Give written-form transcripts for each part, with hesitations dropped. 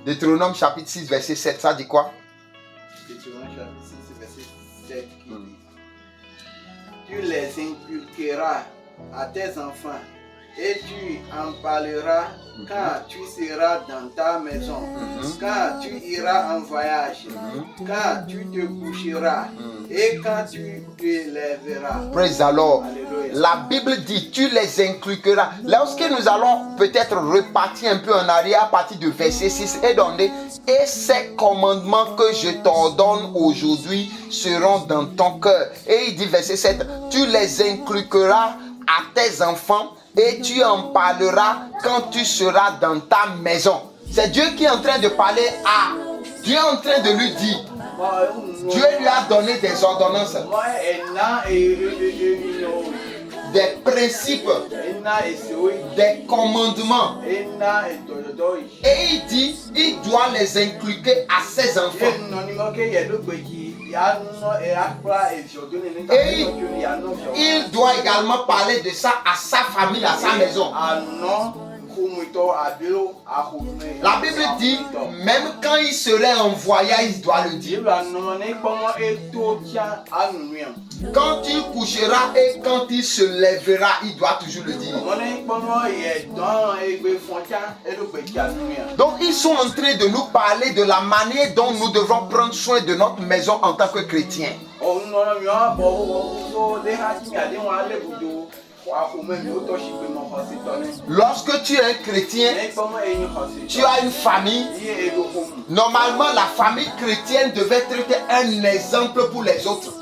Deutéronome chapitre 6, verset 7, ça dit quoi? Deutéronome chapitre 6, verset 7 qui dit: Tu les inculqueras à tes enfants et tu en parleras quand tu seras dans ta maison, quand tu iras en voyage, quand tu te coucheras et quand tu te lèveras. Praise the Lord. Alléluia. La Bible dit, tu les inculqueras. Lorsque nous allons peut-être repartir un peu en arrière à partir du verset 6 et donner, et ces commandements que je t'ordonne aujourd'hui seront dans ton cœur. Et il dit verset 7, tu les inculqueras à tes enfants et tu en parleras quand tu seras dans ta maison. C'est Dieu qui est en train de parler à. Dieu est en train de lui dire. Dieu lui a donné des ordonnances, des principes, des commandements. Et il dit, il doit les inculquer à ses enfants. Et il doit également parler de ça à sa famille, à sa maison. La Bible dit, même quand il serait en voyage, il doit le dire. Quand il couchera et quand il se lèvera, il doit toujours le dire. Donc ils sont en train de nous parler de la manière dont nous devons prendre soin de notre maison en tant que chrétiens. Lorsque tu es un chrétien, tu as une famille. Normalement, la famille chrétienne devait être un exemple pour les autres.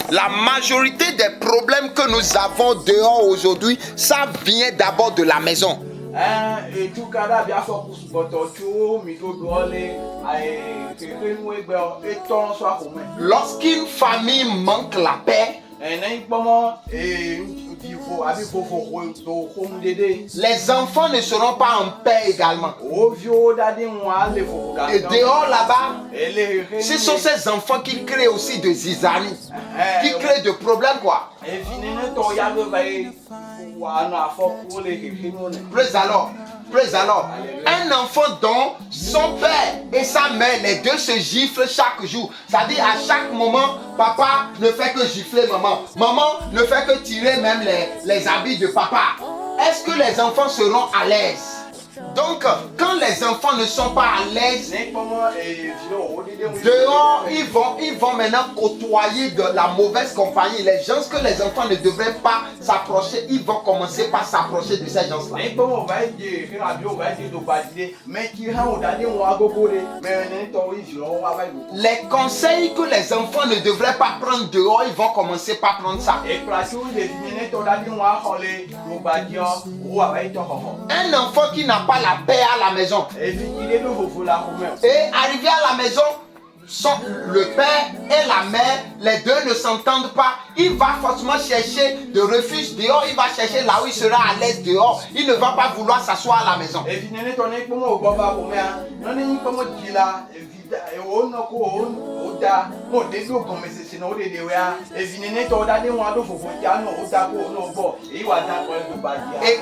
La majorité des problèmes que nous avons dehors aujourd'hui, ça vient d'abord de la maison. Lorsqu'une famille manque la paix, les enfants ne seront pas en paix également. Et dehors là-bas, ce sont ces enfants qui créent aussi des zizanie, qui créent des problèmes quoi. Praise the Lord. Praise the Lord. Un enfant dont son père et sa mère, les deux se giflent chaque jour. C'est-à-dire à chaque moment, papa ne fait que gifler maman. Maman ne fait que tirer même les habits de papa. Est-ce que les enfants seront à l'aise? Donc, quand les enfants ne sont pas à l'aise, dehors, ils vont maintenant côtoyer de la mauvaise compagnie. Les gens que les enfants ne devraient pas s'approcher, ils vont commencer par s'approcher de ces gens-là. Les conseils que les enfants ne devraient pas prendre dehors, ils vont commencer par prendre ça. Un enfant qui n'a pas la paix à la maison et arrivé à la maison, le père et la mère, les deux ne s'entendent pas. Il va forcément chercher de refuge dehors. Il va chercher là où il sera à l'aise dehors. Il ne va pas vouloir s'asseoir à la maison. Et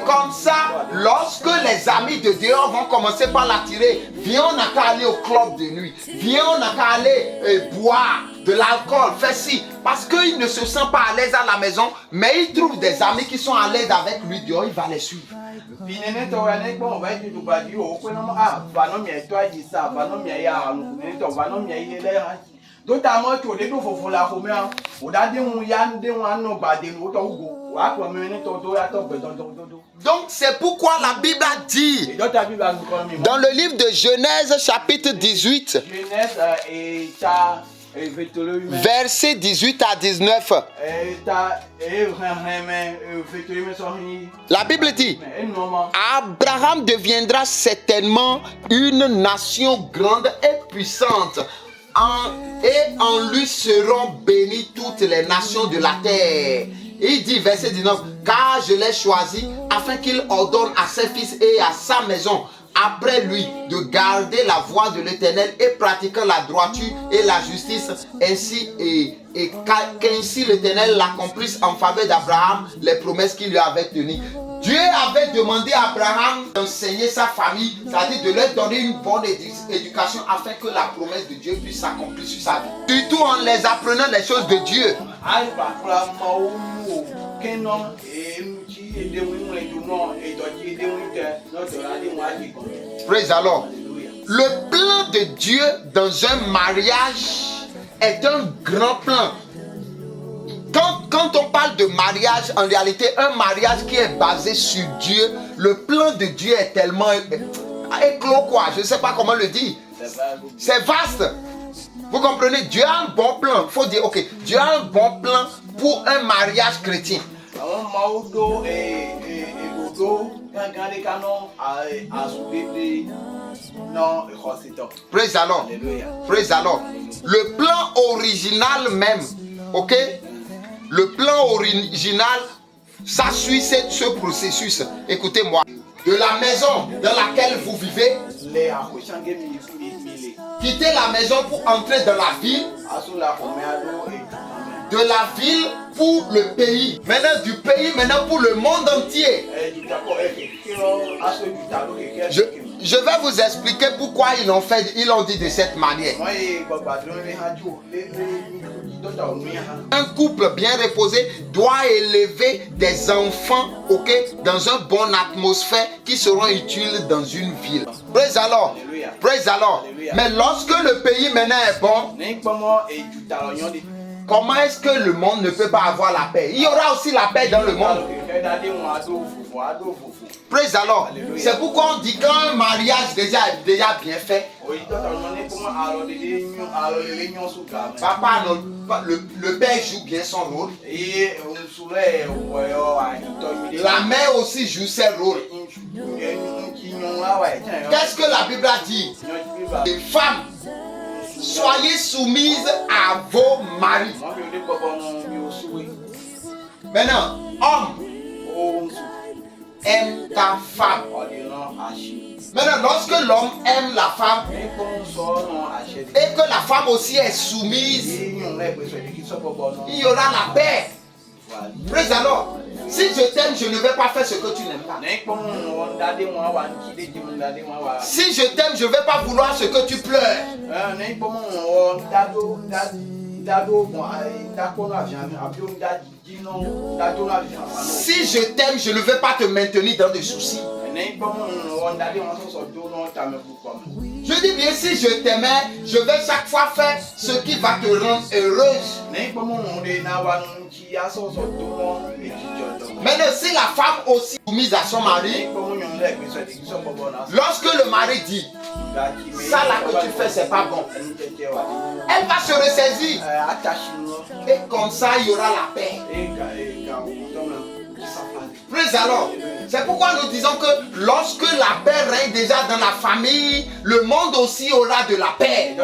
comme ça, lorsque les amis de dehors vont commencer par l'attirer, viens, on n'a qu'à aller au club de nuit, viens, on n'a qu'à aller boire de l'alcool, fais ci, parce qu'il ne se sent pas à l'aise à la maison, mais il trouve des amis qui sont à l'aise avec lui dehors, il va les suivre. Donc c'est pourquoi la Bible a dit dans le livre de Genèse chapitre 18 versets 18 à 19, la Bible dit: Abraham deviendra certainement une nation grande et puissante, et en lui seront bénies toutes les nations de la terre. Il dit, verset 19, car je l'ai choisi afin qu'il ordonne à ses fils et à sa maison après lui de garder la voie de l'Éternel et pratiquant la droiture et la justice, ainsi qu'ainsi l'Éternel l'accomplisse en faveur d'Abraham les promesses qu'il lui avait tenues. Dieu avait demandé à Abraham d'enseigner sa famille, c'est-à-dire de leur donner une bonne éducation afin que la promesse de Dieu puisse s'accomplir sur sa vie. Surtout en les apprenant les choses de Dieu. Praise the Lord. Le plan de Dieu dans un mariage est un grand plan. Quand on parle de mariage, en réalité, un mariage qui est basé sur Dieu, le plan de Dieu est tellement éclos, quoi. Je ne sais pas comment le dire. C'est vaste. Vous comprenez? Dieu a un bon plan. Il faut dire, ok, Dieu a un bon plan pour un mariage chrétien. Praise the Lord. Praise the Lord. Le plan original même, ok? Le plan original, ça suit ce processus. Écoutez-moi. De la maison dans laquelle vous vivez, quittez la maison pour entrer dans la ville. De la ville pour le pays. Maintenant du pays, maintenant pour le monde entier. Je vais vous expliquer pourquoi ils l'ont dit de cette manière. Un couple bien reposé doit élever des enfants, ok, dans une bonne atmosphère qui seront utiles dans une ville. Praise the Lord. Praise the Lord. Mais lorsque le pays maintenant est bon, comment est-ce que le monde ne peut pas avoir la paix? Il y aura aussi la paix dans le monde. Praise the Lord. C'est pourquoi on dit qu'un mariage déjà bien fait, papa, le père joue bien son rôle. La mère aussi joue ses rôles. Qu'est-ce que la Bible a dit? Les femmes, soyez soumises à vos maris. Maintenant, homme, aime ta femme. Maintenant, lorsque l'homme aime la femme et que la femme aussi est soumise, il y aura la paix. Praise the Lord. Si je t'aime, je ne vais pas faire ce que tu n'aimes pas. Si je t'aime, je ne vais pas vouloir ce que tu pleures. Si je t'aime, je ne vais pas te maintenir dans des soucis. Je dis bien, si je t'aimais, je vais chaque fois faire ce qui va te rendre heureuse. Maintenant, si la femme aussi soumise à son mari, lorsque le mari dit, ça là que tu fais, c'est pas bon, elle va se ressaisir. Et comme ça, il y aura la paix. Praise the Lord. C'est pourquoi nous disons que lorsque la paix règne déjà dans la famille, le monde aussi aura de la paix.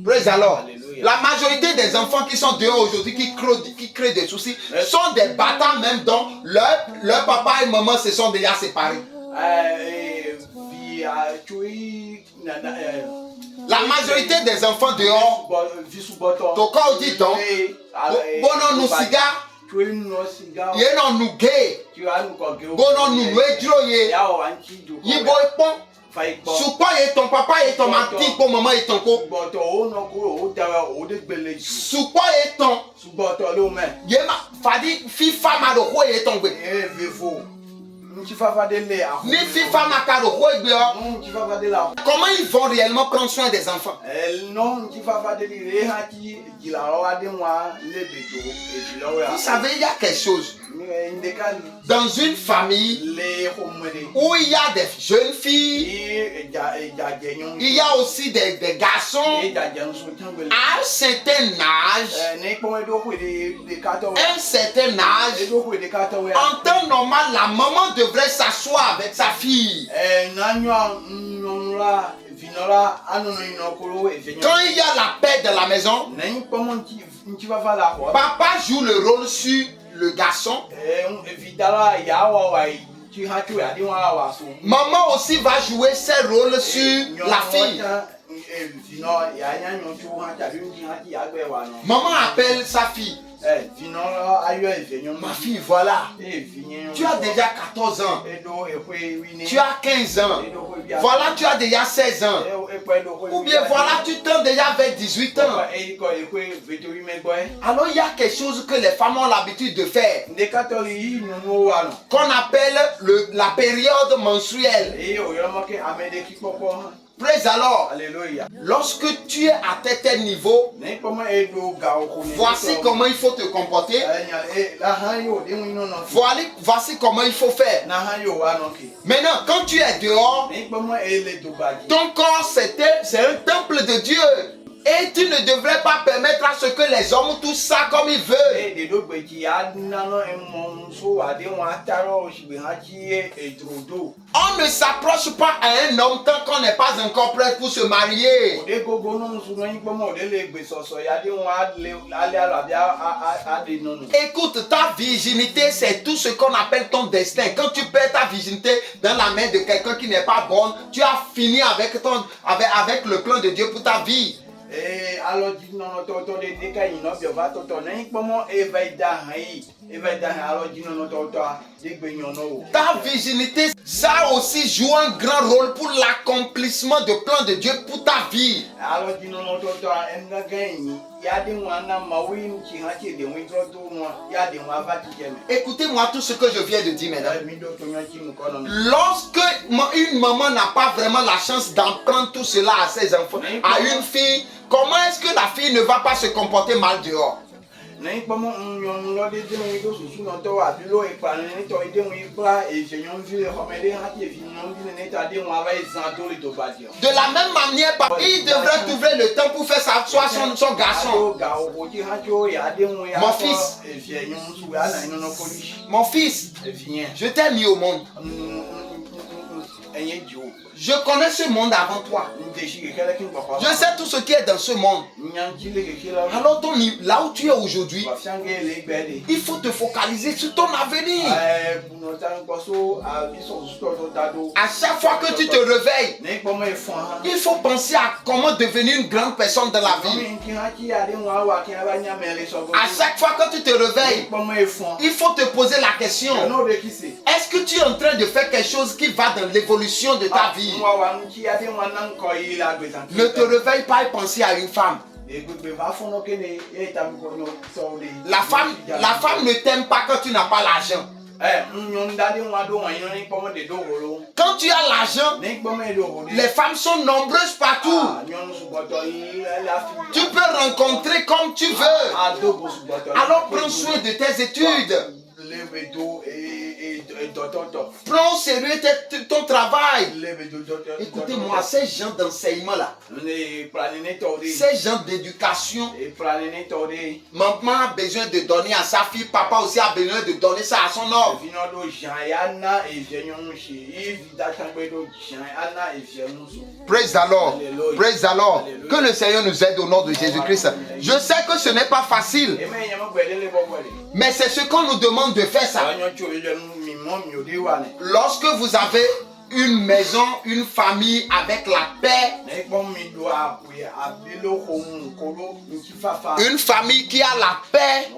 Praise the Lord. La majorité des enfants qui sont dehors aujourd'hui, qui créent des soucis, sont des bâtards même dont leur papa et maman se sont déjà séparés. La majorité des enfants dehors, ton corps dit donc, bon nous cigare, yé non nous gay, bon nous nuedroye, yé boy pon, soupa yé ton papa yé ton mati pour maman yé ton ko, soupa yé ton, yé ma fadi fi fama do ko yé ton gwe. Ni FIFA Makaro, comment ils vont réellement prendre soin des enfants? Vous savez, il y a quelque chose. Dans une famille où il y a des jeunes filles, il y a aussi des garçons à un certain âge, en temps normal, la maman devrait s'asseoir avec sa fille. Quand il y a la paix dans la maison, papa joue le rôle sur le garçon. Maman aussi va jouer ses rôles sur la fille. Maman appelle sa fille. Ma fille, voilà. Tu as déjà 14 ans. Tu as 15 ans. Voilà, tu as déjà 16 ans. Ou bien voilà, tu tends déjà vers 18 ans. Alors il y a quelque chose que les femmes ont l'habitude de faire, qu'on appelle la période menstruelle. Praise alors. Lorsque tu es à tel niveau, voici comment il faut te comporter. Voici comment il faut faire. Maintenant, quand tu es dehors, ton corps c'est un temple de Dieu. Et tu ne devrais pas permettre à ce que les hommes touchent ça comme ils veulent. On ne s'approche pas à un homme tant qu'on n'est pas encore prêt pour se marier. Écoute, ta virginité, c'est tout ce qu'on appelle ton destin. Quand tu perds ta virginité dans la main de quelqu'un qui n'est pas bon, tu as fini avec le plan de Dieu pour ta vie. Ta virginité, ça aussi joue un grand rôle pour l'accomplissement du plan de Dieu pour ta vie. Écoutez-moi tout ce que je viens de dire maintenant. Lorsque une maman n'a pas vraiment la chance d'apprendre tout cela à ses enfants, à une fille, comment est-ce que la fille ne va pas se comporter mal dehors? De la même manière, il devrait trouver le temps pour faire s'asseoir son garçon. Mon fils, je t'ai mis au monde. Je connais ce monde avant toi. Je sais tout ce qui est dans ce monde. Alors là où tu es aujourd'hui, il faut te focaliser sur ton avenir. À chaque fois que tu te réveilles, il faut penser à comment devenir une grande personne dans la vie. À chaque fois que tu te réveilles, il faut te poser la question: est-ce que tu es en train de faire quelque chose qui va dans l'évolution de ta vie? Ne te réveille pas et pense à une femme. La femme ne t'aime pas quand tu n'as pas l'argent. Quand tu as l'argent, les femmes sont nombreuses partout. Tu peux rencontrer comme tu veux. Alors prends soin de tes études. Prends au sérieux ton travail. Écoutez-moi, ces gens d'enseignement là, ces gens d'éducation, maman a besoin de donner à sa fille, papa aussi a besoin de donner ça à son homme. Praise the Lord. Praise the Lord. Que le Seigneur nous aide au nom de Jésus-Christ. Je sais que ce n'est pas facile, mais c'est ce qu'on nous demande de faire ça. Lorsque vous avez une maison, une famille avec la paix, une famille qui a la paix,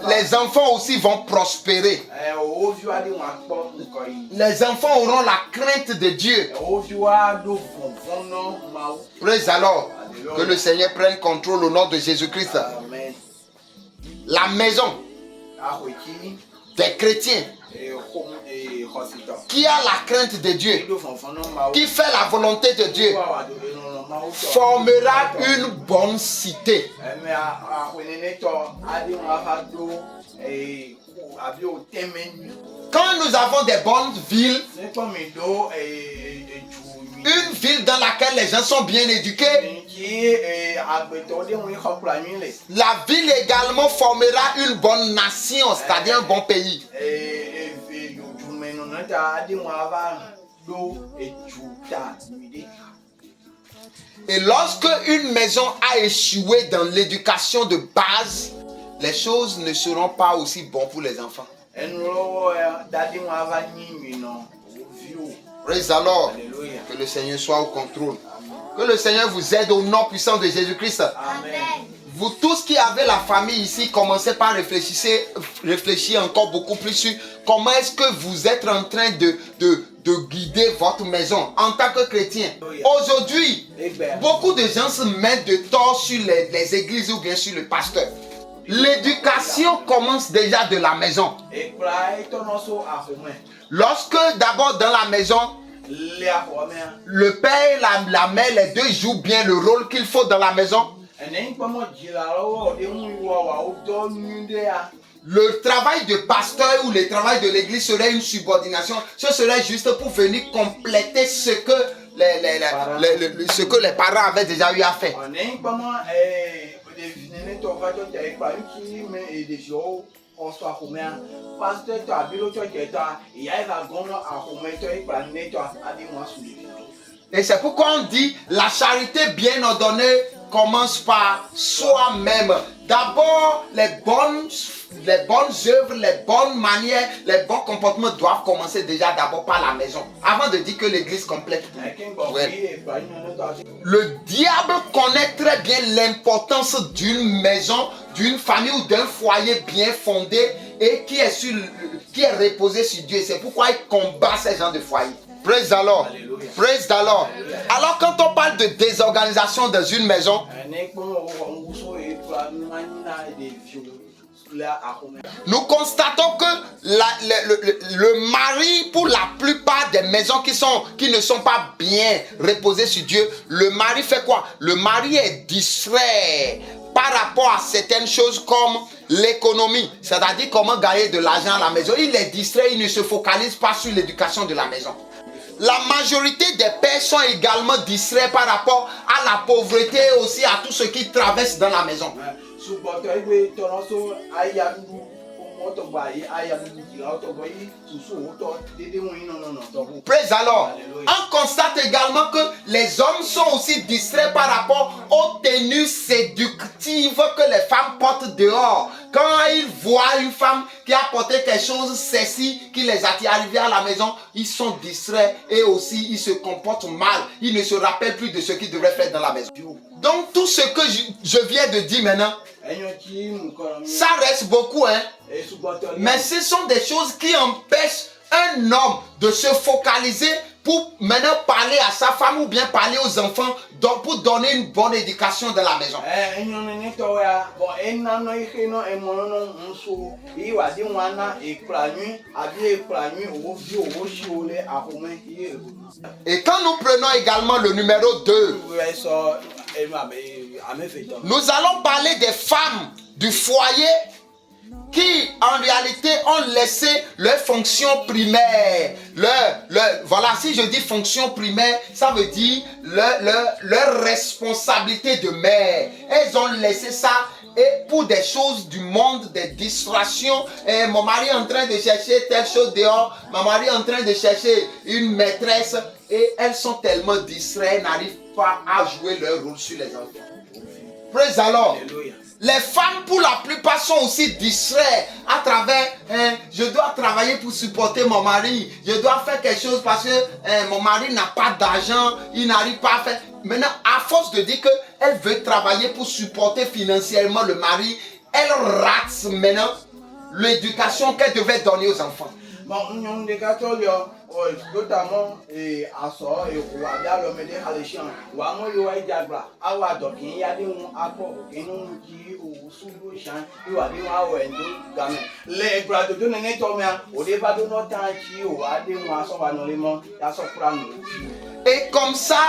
les enfants aussi vont prospérer. Les enfants auront la crainte de Dieu. Praise alors. Que le Seigneur prenne contrôle au nom de Jésus-Christ. La maison des chrétiens qui a la crainte de Dieu, qui fait la volonté de Dieu, formera une bonne cité. Quand nous avons des bonnes villes, une ville dans laquelle les gens sont bien éduqués, la ville également formera une bonne nation, c'est-à-dire un bon pays. Et lorsque une maison a échoué dans l'éducation de base, les choses ne seront pas aussi bonnes pour les enfants. Praise the Lord. Alléluia. Que le Seigneur soit au contrôle. Que le Seigneur vous aide au nom puissant de Jésus-Christ. Amen. Vous tous qui avez la famille ici, commencez par réfléchir encore beaucoup plus sur comment est-ce que vous êtes en train de guider votre maison en tant que chrétien. Aujourd'hui, beaucoup de gens se mettent de tort sur les églises ou bien sur le pasteur. L'éducation commence déjà de la maison. Lorsque d'abord dans la maison, le père et la mère, les deux jouent bien le rôle qu'il faut dans la maison, le travail de pasteur ou le travail de l'église serait une subordination. Ce serait juste pour venir compléter ce que les parents avaient déjà eu à faire. Et c'est pourquoi on dit la charité bien ordonnée commence par soi-même. D'abord, les bonnes œuvres, les bonnes manières, les bons comportements doivent commencer déjà d'abord par la maison. Avant de dire que l'église complète tout. Ouais. Le diable connaît très bien l'importance d'une maison, d'une famille ou d'un foyer bien fondé et qui est reposé sur Dieu. C'est pourquoi il combat ces gens de foyer. Praise the Lord. Praise the Lord. Alors quand on parle de désorganisation dans une maison, nous constatons que le mari, pour la plupart des maisons qui ne sont pas bien reposées sur Dieu, le mari fait quoi? Le mari est distrait par rapport à certaines choses comme l'économie, c'est-à-dire comment gagner de l'argent à la maison. Il est distrait, il ne se focalise pas sur l'éducation de la maison. La majorité des pères sont également distraits par rapport à la pauvreté et aussi à tout ce qui traverse dans la maison. Praise the Lord. On constate également que les hommes sont aussi distraits par rapport aux tenues séductives que les femmes portent dehors. Quand ils voient une femme qui a porté quelque chose sexy qui les attire à arriver à la maison, ils sont distraits et aussi ils se comportent mal. Ils ne se rappellent plus de ce qu'ils devraient faire dans la maison. Donc tout ce que je viens de dire maintenant, ça reste beaucoup, hein? Mais ce sont des choses qui empêchent un homme de se focaliser pour maintenant parler à sa femme ou bien parler aux enfants pour donner une bonne éducation dans la maison. Et quand nous prenons également le numéro 2, nous allons parler des femmes du foyer qui en réalité ont laissé leur fonction primaire. Voilà, si je dis fonction primaire, ça veut dire leur responsabilité de mère. Elles ont laissé ça et pour des choses du monde, des distractions. Et mon mari est en train de chercher telle chose dehors, ma mari est en train de chercher une maîtresse et elles sont tellement distraites, n'arrivent pas à jouer leur rôle sur les enfants. Praise the Lord. Alléluia. Les femmes, pour la plupart, sont aussi distraites à travers je dois travailler pour supporter mon mari. Je dois faire quelque chose parce que mon mari n'a pas d'argent. Il n'arrive pas à faire. Maintenant, à force de dire qu'elle veut travailler pour supporter financièrement le mari, elle rate maintenant l'éducation qu'elle devait donner aux enfants. Notamment et comme ça,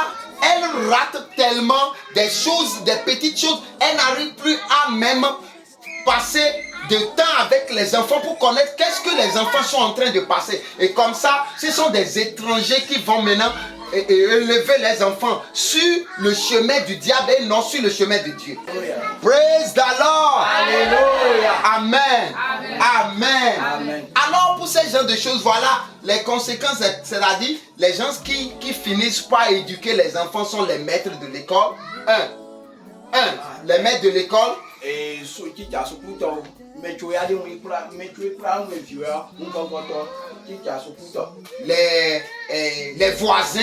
elle rate tellement des choses, des petites choses, elle n'arrive plus à même passer de temps avec les enfants pour connaître qu'est-ce que les enfants sont en train de passer. Et comme ça, ce sont des étrangers qui vont maintenant élever les enfants sur le chemin du diable et non sur le chemin de Dieu. Praise the Lord. Alléluia. Amen. Amen. Amen. Alors pour ces genres de choses, voilà les conséquences, c'est-à-dire les gens qui finissent par éduquer les enfants sont les maîtres de l'école. Les maîtres de l'école. Et ceux qui t'as ce couteau, mais tu as des Les voisins.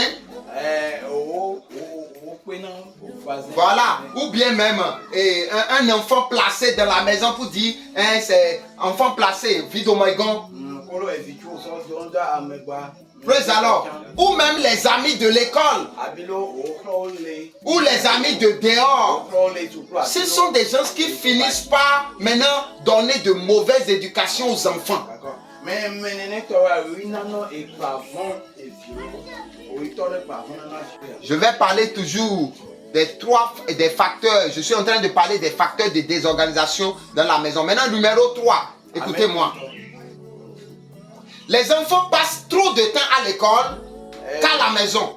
Voilà, ou bien même un enfant placé dans la maison pour dire c'est enfant placé, vide au maïgon. Praise alors. Ou même les amis de l'école. Ou les amis de dehors. Ce sont des gens qui finissent par maintenant donner de mauvaises éducations aux enfants. Je vais parler toujours des facteurs. Je suis en train de parler des facteurs de désorganisation dans la maison. Maintenant, numéro 3. Écoutez-moi. Les enfants passent trop de temps à l'école qu'à la maison.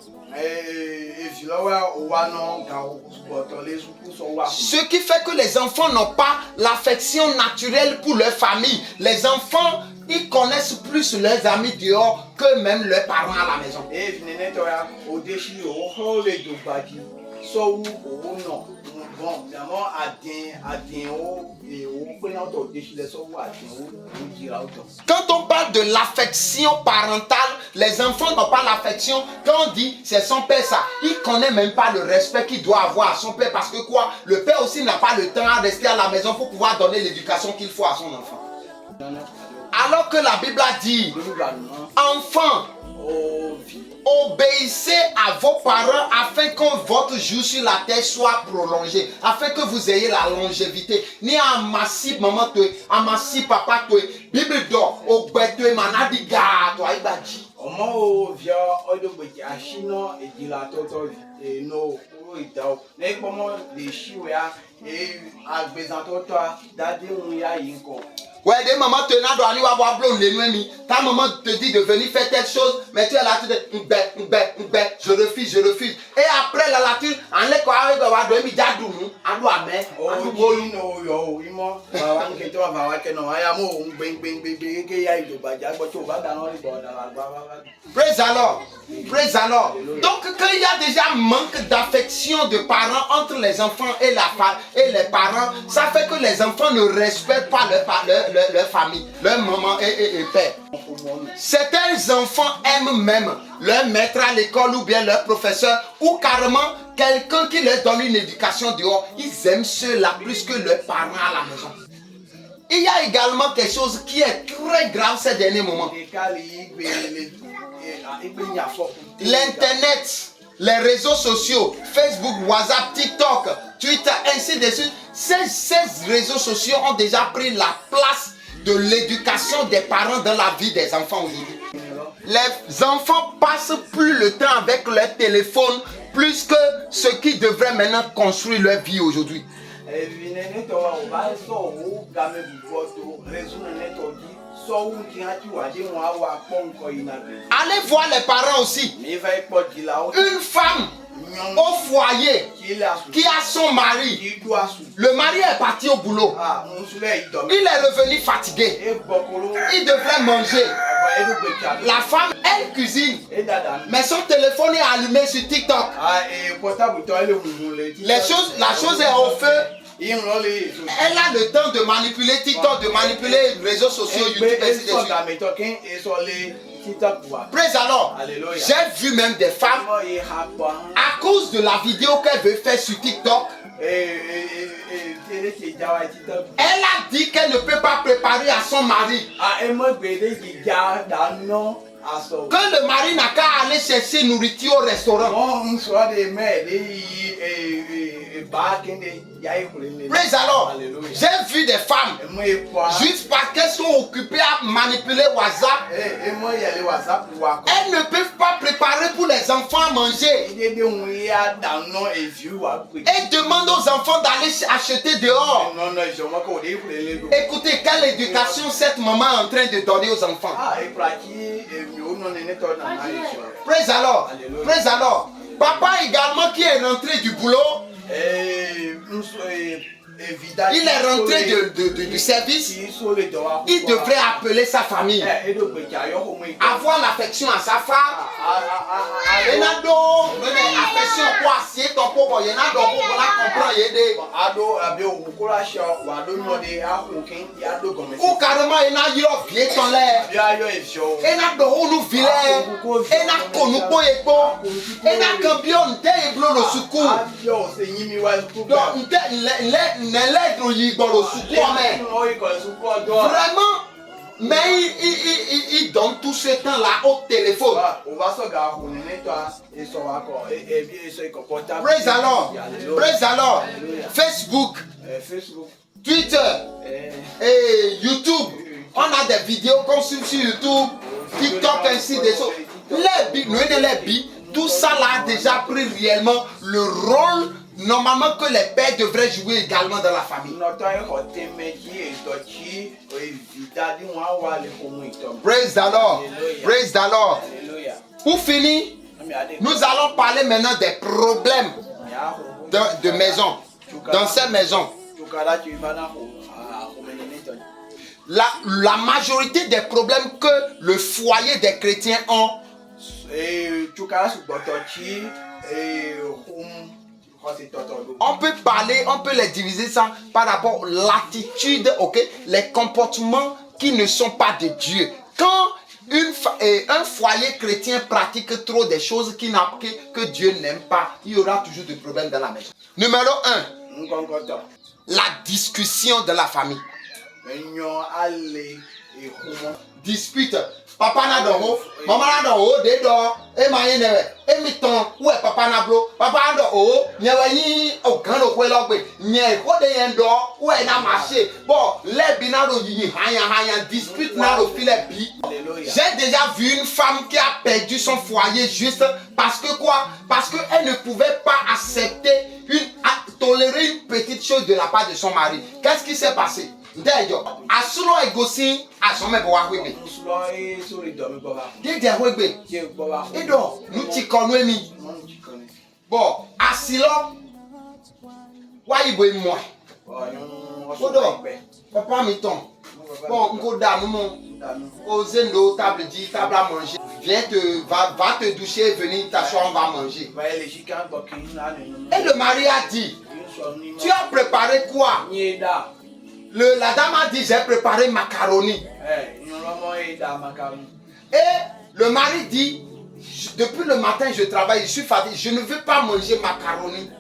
Ce qui fait que les enfants n'ont pas l'affection naturelle pour leur famille. Les enfants, ils connaissent plus leurs amis dehors que même leurs parents à la maison. Quand on parle de l'affection parentale, les enfants n'ont pas l'affection. Quand on dit c'est son père ça, il ne connaît même pas le respect qu'il doit avoir à son père. Parce que quoi, le père aussi n'a pas le temps à rester à la maison pour pouvoir donner l'éducation qu'il faut à son enfant. Alors que la Bible a dit, enfants, obéissez à vos parents afin que votre jour sur la terre soit prolongé, afin que vous ayez la longévité. Ni amassi maman toi, amassi papa toi. Bible d'or, obéissez manadi ga toi ibadi. Omo via odo beki ashino e dilato to e no o idao. Ne komo le shiwa e agbezanto to dade un ya yinko. Ouais, des mamans te n'ont pas à avoir blond les nuits. Ta maman te dit de venir faire telle chose, mais tu es là, tu dis, je refuse. Et après la latine, on est quoi avec la doigt, il y a d'où, à doigt, mais, praise alors. Donc, quand il y a déjà manque d'affection de parents entre les enfants et les parents, ça fait que les enfants ne respectent pas leur famille, leur maman et père. Certains enfants aiment même leur maître à l'école ou bien leur professeur ou carrément quelqu'un qui leur donne une éducation dehors. Ils aiment ceux-là plus que leurs parents à la maison. Il y a également quelque chose qui est très grave ces derniers moments. L'internet, les réseaux sociaux, Facebook, WhatsApp, TikTok, Twitter, ainsi de suite. Ces réseaux sociaux ont déjà pris la place de l'éducation des parents dans la vie des enfants aujourd'hui. Les enfants passent plus le temps avec leur téléphone plus que ce qui devrait maintenant construire leur vie aujourd'hui. Allez voir les parents aussi. Une femme au foyer qui a son mari. Le mari est parti au boulot. Il est revenu fatigué. Il devrait manger. La femme, elle cuisine. Mais son téléphone est allumé sur TikTok. La chose est au feu. Elle a le temps de manipuler TikTok, de manipuler les réseaux sociaux, YouTube, ainsi de suite. Praise alors. J'ai vu même des femmes, à cause de la vidéo qu'elle veut faire sur TikTok, elle a dit qu'elle ne peut pas préparer à son mari. Quand le mari n'a qu'à aller chercher nourriture au restaurant. Praise alors. J'ai vu des femmes, juste parce qu'elles sont occupées à manipuler WhatsApp, elles ne peuvent pas préparer pour les enfants à manger. Et demandent aux enfants d'aller acheter dehors. Écoutez, quelle éducation cette maman est en train de donner aux enfants. Praise alors. Papa également qui est rentré du boulot, Il est rentré du service. Il devrait appeler sa famille. Avoir l'affection à sa femme. Il y a affection quoi si ton pauvre, il y a ou carrément il y a vieux ton l'air. Il y a nous vilain. Il y a connu pour il y a cambion de le secours. Donc vraiment, mais il donne tout ce temps-là au téléphone. Praise the Lord. Praise the Lord. Facebook, Twitter et YouTube. On a des vidéos qu'on suit sur YouTube, TikTok, ainsi des choses. Tout ça là a déjà pris réellement le rôle normalement que les pères devraient jouer également dans la famille. Praise the Lord. Praise the Lord. Pour finir, nous allons parler maintenant des problèmes de maison, dans ces maisons. La majorité des problèmes que le foyer des chrétiens ont, on peut parler, on peut les diviser ça par rapport à l'attitude, les comportements qui ne sont pas de Dieu. Quand un foyer chrétien pratique trop des choses que Dieu n'aime pas, il y aura toujours des problèmes dans la maison. Numéro 1, la discussion de la famille. Dispute. Papa n'a d'eau, maman n'a d'eau, des d'or, et maïe newe, et miton, ouais, papa n'a blo, papa n'a d'eau, n'y au grand au poil of way, n'y a quoi de d'or, ouais, n'a marché. Bon, les binaro y, dispute n'a au filet bi. J'ai déjà vu une femme qui a perdu son foyer juste parce que quoi? Parce qu'elle ne pouvait pas accepter, tolérer une petite chose de la part de son mari. Qu'est-ce qui s'est passé? Asulo egosi asome bo wa webe. Dede webe. Edo nu chikonu emi. Bon, asilo wa ibo emo. Odo papa mi ton. Bon, nko da nu mo. Ozendo table dit table à manger. Va te doucher, venir t'asseoir, on va manger. Et le mari a dit, tu as préparé quoi? La dame a dit, j'ai préparé macaroni. Et le mari dit, depuis le matin je travaille, je suis fatigué, je ne veux pas manger macaroni.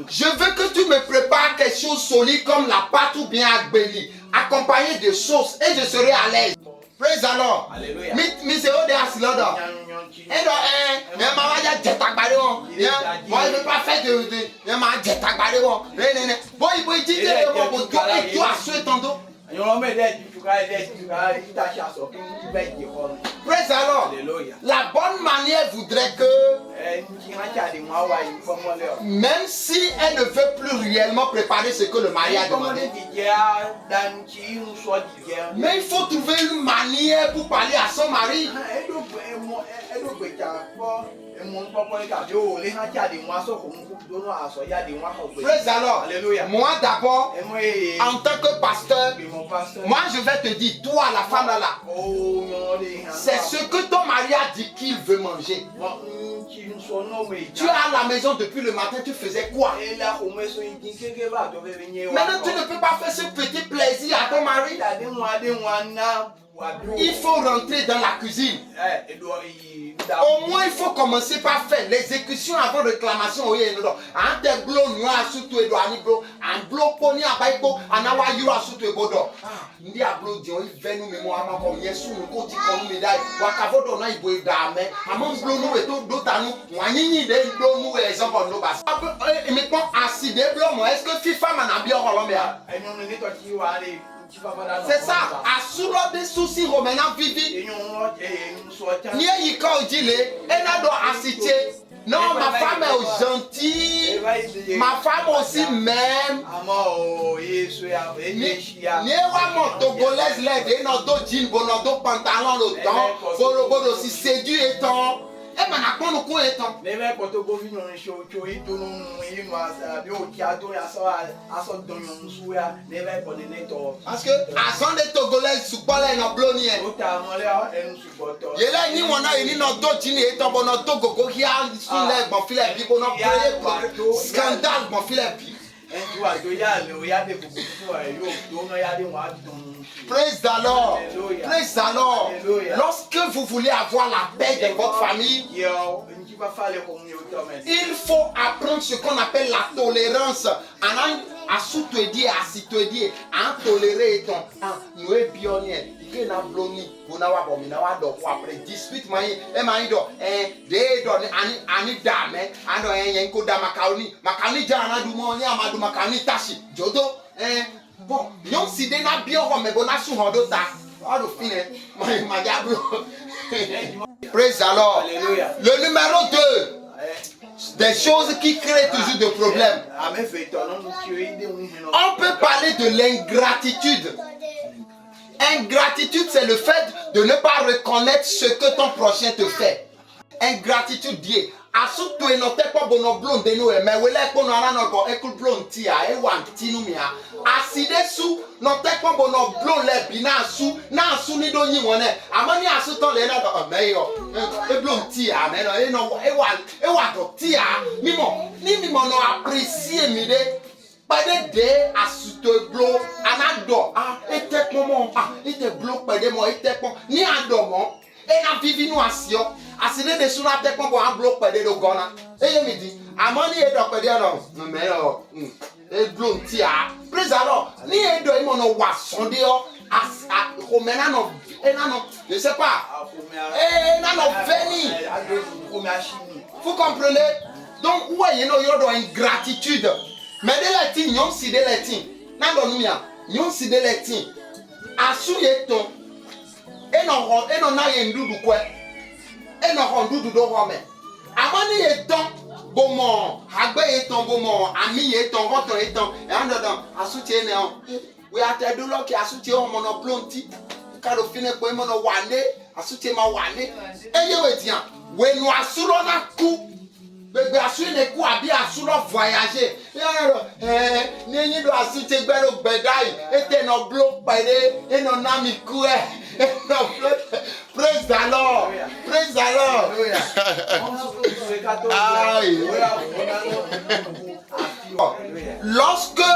Je veux que tu me prépares quelque chose solide comme la pâte ou bien agbeli, accompagné de sauce, et je serai à l'aise. Praise the Lord. Alléluia. Mais c'est au dehors là. Et donc, mais maman a dit moi je ne veux pas faire de maman a dit bon il faut dire que tu as souhaité ton dos. Praise the Lord. La bonne manière voudrait que même si elle ne veut plus réellement préparer ce que le mari a demandé, mais il faut trouver une manière pour parler à son mari. Praise the Lord. Moi d'abord, en tant que pasteur, moi je vais te dire, toi la femme là, c'est ce que ton mari a dit qu'il veut manger. Tu es à la maison depuis le matin, tu faisais quoi? Maintenant tu ne peux pas faire ce petit plaisir à ton mari. Il faut rentrer dans la cuisine. Au moins il faut commencer par faire l'exécution avant réclamation. Un des blocs noirs surtout et un bloc poni à baïko, un awa yura surtout et bodo. Ndi a bloc dion il venu mémoire comme yesu nous côté comme médaille. Wakavo donna il boit d'amé. Amon bloc nous et tout d'autres nous. Wanini de bloc nous et gens comme nous bas. Mettons assis des blocs moi. Est-ce que FIFA m'en a bien Colombia? C'est ça, à sous des soucis romains vivi. N'y a y quand dit elle a doit assister. Non, ma femme est gentille. Ma femme aussi m'aime. Niewa mon togolaise l'aide et non do jean bono do pantalon le temps. Bolo bolo si séduit et temps. Et ben à quoi nous quoi et temps. Parce que à son des togolaises sous quoi là non blonnier. Yela ni wana ni no do jean et temps bono togo ko kia sous les bon filet bi bono scandale bon filet bi. Praise the Lord. Praise the Lord. Lorsque vous voulez avoir la paix de votre famille, il faut apprendre ce qu'on appelle la tolérance. À soutenir, à soutenir, à tolérer ton. Nous sommes pionniers. Après 18 mois, bon, yon si de na bien mais bon na sou hondo ta. Praise the Lord. Le numéro 2, des choses qui créent toujours des problèmes. On peut parler de l'ingratitude. Ingratitude, c'est le fait de ne pas reconnaître ce que ton prochain te fait. Ingratitude dit. Asutu enote kwa bono blonde no e me wele ko no ara no ko ekul blonde ti a e wan ti nu mi a aside su no te kwa bono blonde le bi na asu ni do yin won e amani asu ton le na do me yo e blonde ti a me no e wa do ti a mi mo no apprécier mi de pade de asuto blo anado ete komo ete blo pade mo ete kon ni adomo e na vivi nu asio aside de suna te kon bo an block pede do gona e ye mi di amani e do pede no me o e block ti a praise the Lord ni e do imo no wa sonde o as komena no e na no je sais pas e na no veni vous comprenez donc ouais you know you do ingratitude mais de la tin yon si de la tin na do nu mia yon si de la tin asu ye ton e no na ye ndudu kwe et non rendu du dorome. Amani étant bon agbe étant bon ami étant roto étant et en dedans assoutien néon. Oui à te dolo qui assoutien on mono plonti. Car au final pour mono wane assoutien ma wane. Et yo etien we no asulo na ku. Bebe asu ne ku abi asulo voyager. Ni do assoutien gbero gbedai et no block pede et no nami ku Praise the Lord. Praise the Lord. Lorsque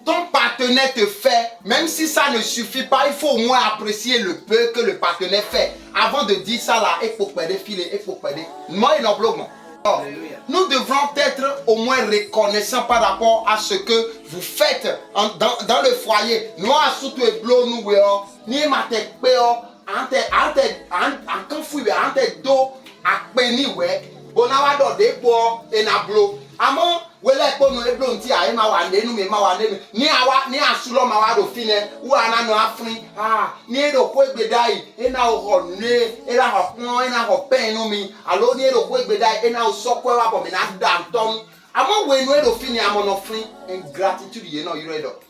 ton partenaire te fait, même si ça ne suffit pas, il faut au moins apprécier le peu que le partenaire fait. Avant de dire ça là, il faut perdre filer, il faut perdre. Moi, il n'en bloque. Nous devrons être au moins reconnaissants par rapport à ce que vous faites dans le foyer. Nous, à surtout nous, ni matek peo ante do akpeni we bonawa do de po enablo amo wele ko no eblo nti aye ma wa nenu me ma wa nenu ni asulo ma wa do fine wo ana no afrin ni do ko egbedai ena o ne era ho pon ena ho pen no mi alo ni do ko egbedai ena o sokwe wa bo me na dan tom amo we no do fine amo no frin ingratitude ye no you read up.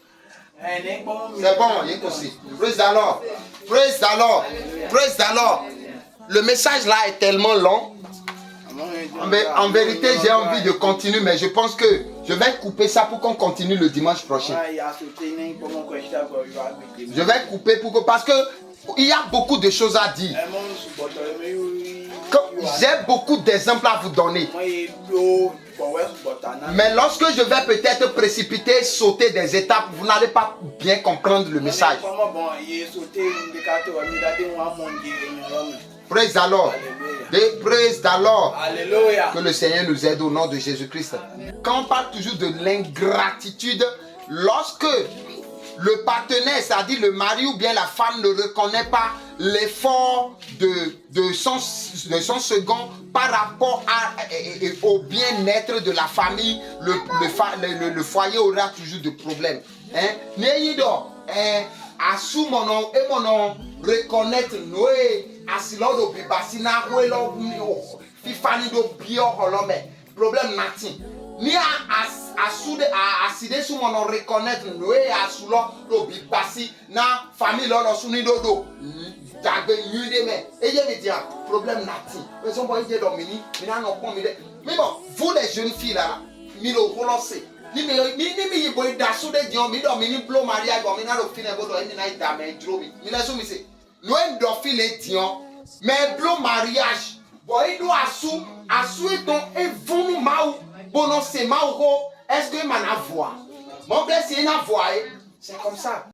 C'est bon, il est aussi. Praise the Lord. Praise the Lord. Praise the Lord. Le message là est tellement long. En vérité, j'ai envie de continuer, mais je pense que je vais couper ça pour qu'on continue le dimanche prochain. Je vais couper parce que il y a beaucoup de choses à dire. J'ai beaucoup d'exemples à vous donner. Mais lorsque je vais peut-être précipiter, sauter des étapes, vous n'allez pas bien comprendre le message. Praise the Lord. Praise the Lord. Que le Seigneur nous aide au nom de Jésus-Christ. Quand on parle toujours de l'ingratitude, lorsque le partenaire, c'est-à-dire le mari ou bien la femme, ne reconnaît pas l'effort de son second par rapport au bien-être de la famille, le foyer aura toujours de problèmes. Reconnaître Noé, Asilodo Bibasina, Fifani do Bio Holome, problème Martin. ni a soude a aside sou mon reconnaître nous et a sou lo bi passi na famille lo sou ni dodo dagbe nyude me et je me dis problème nati mais on va dire domini mina no pon mi de mais bon vous les jeunes filles là mi lo relancer ni mi boy da sou de dion mi domini blow mariage bon mina lo fine bodo ni na ida me dro mi na so mi se no en do file dion mais blow mariage boy do asu eton e vonu mau bonon c'est mau est-ce que man a voix mon blessé na voix c'est comme ça.